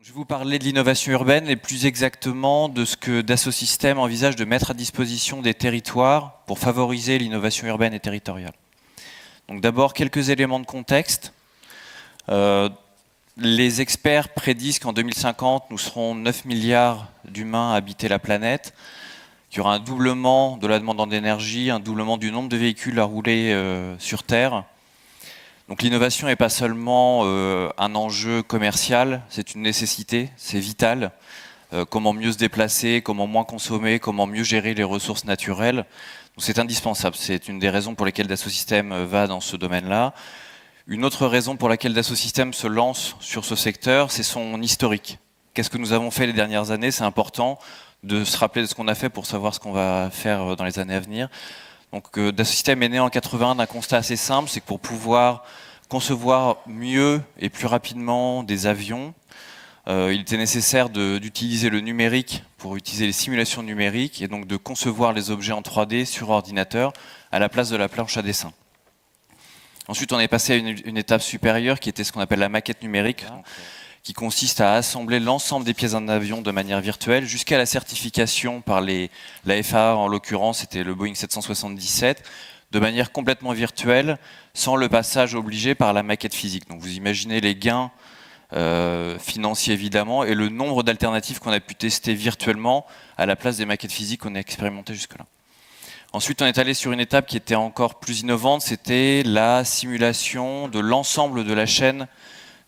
Je vais vous parler de l'innovation urbaine et plus exactement de ce que Dassault Systèmes envisage de mettre à disposition des territoires pour favoriser l'innovation urbaine et territoriale. Donc d'abord, quelques éléments de contexte. Les experts prédisent qu'en 2050, nous serons 9 milliards d'humains à habiter la planète, qu'il y aura un doublement de la demande en énergie, un doublement du nombre de véhicules à rouler sur Terre. Donc l'innovation n'est pas seulement un enjeu commercial, c'est une nécessité, c'est vital. Comment mieux se déplacer, comment moins consommer, comment mieux gérer les ressources naturelles. Donc c'est indispensable, c'est une des raisons pour lesquelles Dassault Systèmes va dans ce domaine-là. Une autre raison pour laquelle Dassault Systèmes se lance sur ce secteur, c'est son historique. Qu'est-ce que nous avons fait les dernières années? C'est important de se rappeler de ce qu'on a fait pour savoir ce qu'on va faire dans les années à venir. Donc Dassault Systèmes est né en 81 d'un constat assez simple, c'est que pour pouvoir concevoir mieux et plus rapidement des avions, il était nécessaire d'utiliser le numérique pour utiliser les simulations numériques et donc de concevoir les objets en 3D sur ordinateur à la place de la planche à dessin. Ensuite, on est passé à une étape supérieure qui était ce qu'on appelle la maquette numérique, qui consiste à assembler l'ensemble des pièces d'un avion de manière virtuelle jusqu'à la certification par la FAA, en l'occurrence, c'était le Boeing 777, de manière complètement virtuelle, sans le passage obligé par la maquette physique. Donc vous imaginez les gains financiers évidemment et le nombre d'alternatives qu'on a pu tester virtuellement à la place des maquettes physiques qu'on a expérimentées jusque-là. Ensuite, on est allé sur une étape qui était encore plus innovante, c'était la simulation de l'ensemble de la chaîne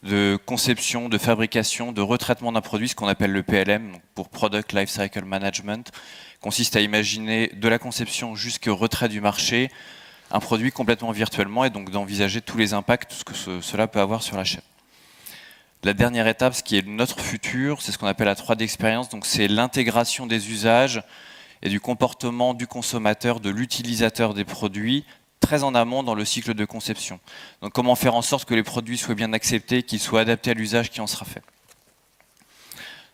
de conception, de fabrication, de retraitement d'un produit, ce qu'on appelle le PLM, donc pour Product Lifecycle Management, consiste à imaginer de la conception jusqu'au retrait du marché un produit complètement virtuellement et donc d'envisager tous les impacts, tout ce que cela peut avoir sur la chaîne. La dernière étape, ce qui est notre futur, c'est ce qu'on appelle la 3D expérience, donc c'est l'intégration des usages et du comportement du consommateur, de l'utilisateur des produits, très en amont dans le cycle de conception. Donc comment faire en sorte que les produits soient bien acceptés, qu'ils soient adaptés à l'usage qui en sera fait.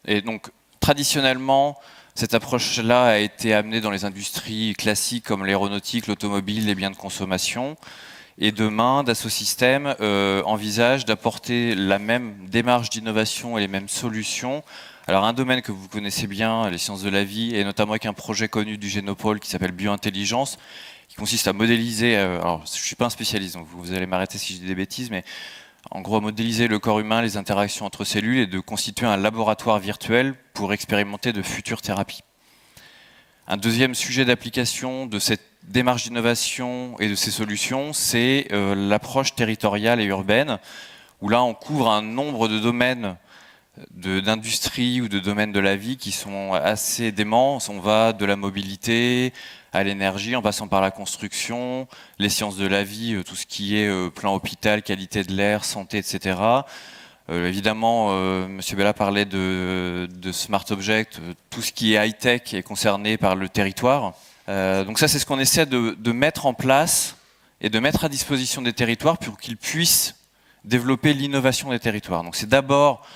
Et donc traditionnellement, cette approche-là a été amenée dans les industries classiques comme l'aéronautique, l'automobile, les biens de consommation. Et demain, Dassault Systèmes envisage d'apporter la même démarche d'innovation et les mêmes solutions. Alors un domaine que vous connaissez bien, les sciences de la vie, et notamment avec un projet connu du Génopole qui s'appelle Biointelligence, qui consiste à modéliser, alors je ne suis pas un spécialiste, donc vous allez m'arrêter si je dis des bêtises, mais en gros à modéliser le corps humain, les interactions entre cellules et de constituer un laboratoire virtuel pour expérimenter de futures thérapies. Un deuxième sujet d'application de cette démarche d'innovation et de ces solutions, c'est l'approche territoriale et urbaine, où là on couvre un nombre de domaines d'industrie ou de domaines de la vie qui sont assez déments. On va de la mobilité à l'énergie, en passant par la construction, les sciences de la vie, tout ce qui est plan hôpital, qualité de l'air, santé, etc. Évidemment, M. Bella parlait de Smart Object, tout ce qui est high-tech est concerné par le territoire. Donc ça, c'est ce qu'on essaie de mettre en place et de mettre à disposition des territoires pour qu'ils puissent développer l'innovation des territoires. Donc c'est d'abord,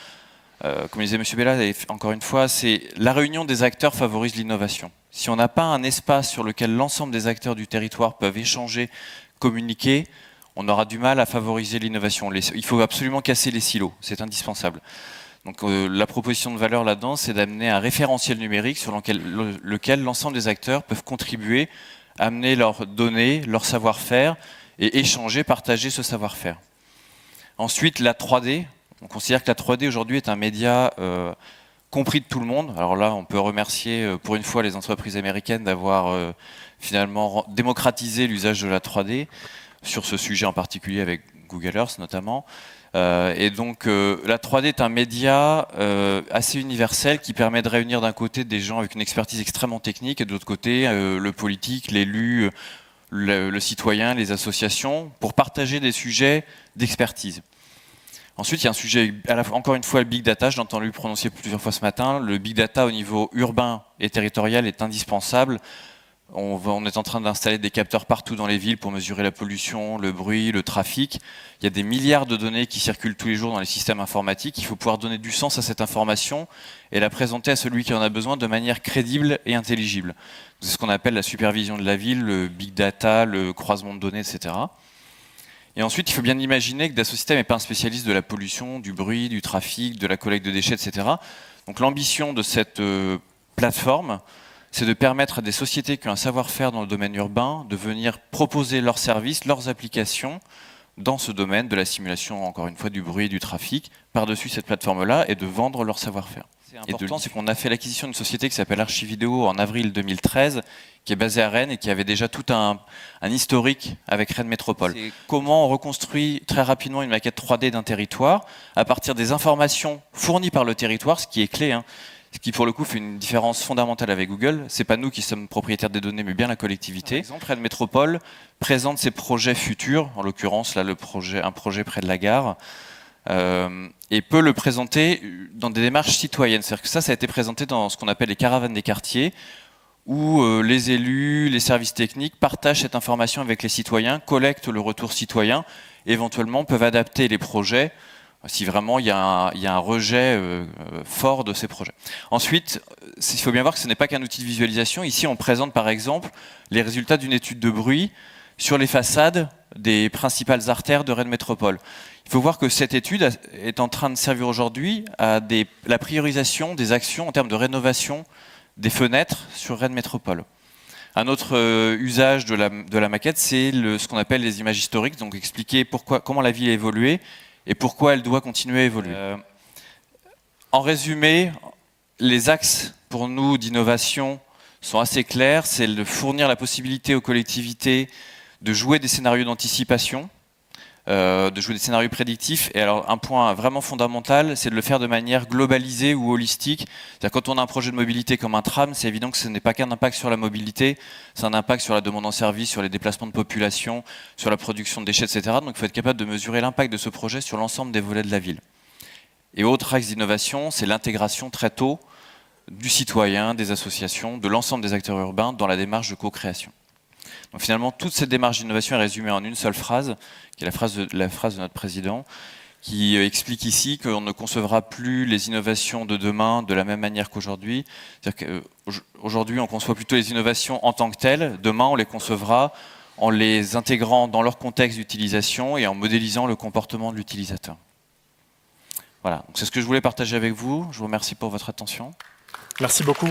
comme disait M. Bella, et encore une fois, c'est la réunion des acteurs favorise l'innovation. Si on n'a pas un espace sur lequel l'ensemble des acteurs du territoire peuvent échanger, communiquer, on aura du mal à favoriser l'innovation. Il faut absolument casser les silos, c'est indispensable. Donc la proposition de valeur là-dedans, c'est d'amener un référentiel numérique sur lequel l'ensemble des acteurs peuvent contribuer, amener leurs données, leur savoir-faire et échanger, partager ce savoir-faire. Ensuite, la 3D. On considère que la 3D aujourd'hui est un média compris de tout le monde. Alors là, on peut remercier pour une fois les entreprises américaines d'avoir finalement démocratisé l'usage de la 3D sur ce sujet en particulier avec Google Earth notamment. Et donc la 3D est un média assez universel qui permet de réunir d'un côté des gens avec une expertise extrêmement technique et de l'autre côté le politique, l'élu, le citoyen, les associations pour partager des sujets d'expertise. Ensuite, il y a un sujet, encore une fois, le big data, je l'ai entendu prononcer plusieurs fois ce matin. Le big data au niveau urbain et territorial est indispensable. On est en train d'installer des capteurs partout dans les villes pour mesurer la pollution, le bruit, le trafic. Il y a des milliards de données qui circulent tous les jours dans les systèmes informatiques. Il faut pouvoir donner du sens à cette information et la présenter à celui qui en a besoin de manière crédible et intelligible. C'est ce qu'on appelle la supervision de la ville, le big data, le croisement de données, etc. Et ensuite, il faut bien imaginer que Dassault Systèmes n'est pas un spécialiste de la pollution, du bruit, du trafic, de la collecte de déchets, etc. Donc l'ambition de cette plateforme, c'est de permettre à des sociétés qui ont un savoir-faire dans le domaine urbain de venir proposer leurs services, leurs applications dans ce domaine de la simulation, encore une fois, du bruit et du trafic, par-dessus cette plateforme-là, et de vendre leur savoir-faire. C'est important, c'est qu'on a fait l'acquisition d'une société qui s'appelle Archividéo en avril 2013, qui est basée à Rennes et qui avait déjà tout un historique avec Rennes Métropole. C'est comment on reconstruit très rapidement une maquette 3D d'un territoire à partir des informations fournies par le territoire, ce qui est clé, hein. Ce qui pour le coup fait une différence fondamentale avec Google. C'est pas nous qui sommes propriétaires des données, mais bien la collectivité. Par exemple, Rennes Métropole présente ses projets futurs, en l'occurrence là un projet près de la gare, et peut le présenter dans des démarches citoyennes. C'est-à-dire que ça a été présenté dans ce qu'on appelle les caravanes des quartiers, où les élus, les services techniques partagent cette information avec les citoyens, collectent le retour citoyen, et éventuellement peuvent adapter les projets si vraiment il y a un rejet fort de ces projets. Ensuite, il faut bien voir que ce n'est pas qu'un outil de visualisation. Ici, on présente par exemple les résultats d'une étude de bruit sur les façades des principales artères de Rennes Métropole. Il faut voir que cette étude est en train de servir aujourd'hui à la priorisation des actions en termes de rénovation des fenêtres sur Rennes Métropole. Un autre usage de la maquette, c'est ce qu'on appelle les images historiques, donc expliquer comment la ville a évolué et pourquoi elle doit continuer à évoluer. En résumé, les axes pour nous d'innovation sont assez clairs, c'est de fournir la possibilité aux collectivités de jouer des scénarios d'anticipation, de jouer des scénarios prédictifs. Et alors un point vraiment fondamental, c'est de le faire de manière globalisée ou holistique. C'est-à-dire quand on a un projet de mobilité comme un tram, c'est évident que ce n'est pas qu'un impact sur la mobilité, c'est un impact sur la demande en service, sur les déplacements de population, sur la production de déchets, etc. Donc il faut être capable de mesurer l'impact de ce projet sur l'ensemble des volets de la ville. Et autre axe d'innovation, c'est l'intégration très tôt du citoyen, des associations, de l'ensemble des acteurs urbains dans la démarche de co-création. Donc finalement, toute cette démarche d'innovation est résumée en une seule phrase, qui est la phrase de notre président, qui explique ici qu'on ne concevra plus les innovations de demain de la même manière qu'aujourd'hui. C'est-à-dire qu'aujourd'hui, on conçoit plutôt les innovations en tant que telles. Demain, on les concevra en les intégrant dans leur contexte d'utilisation et en modélisant le comportement de l'utilisateur. Voilà, c'est ce que je voulais partager avec vous. Je vous remercie pour votre attention. Merci beaucoup.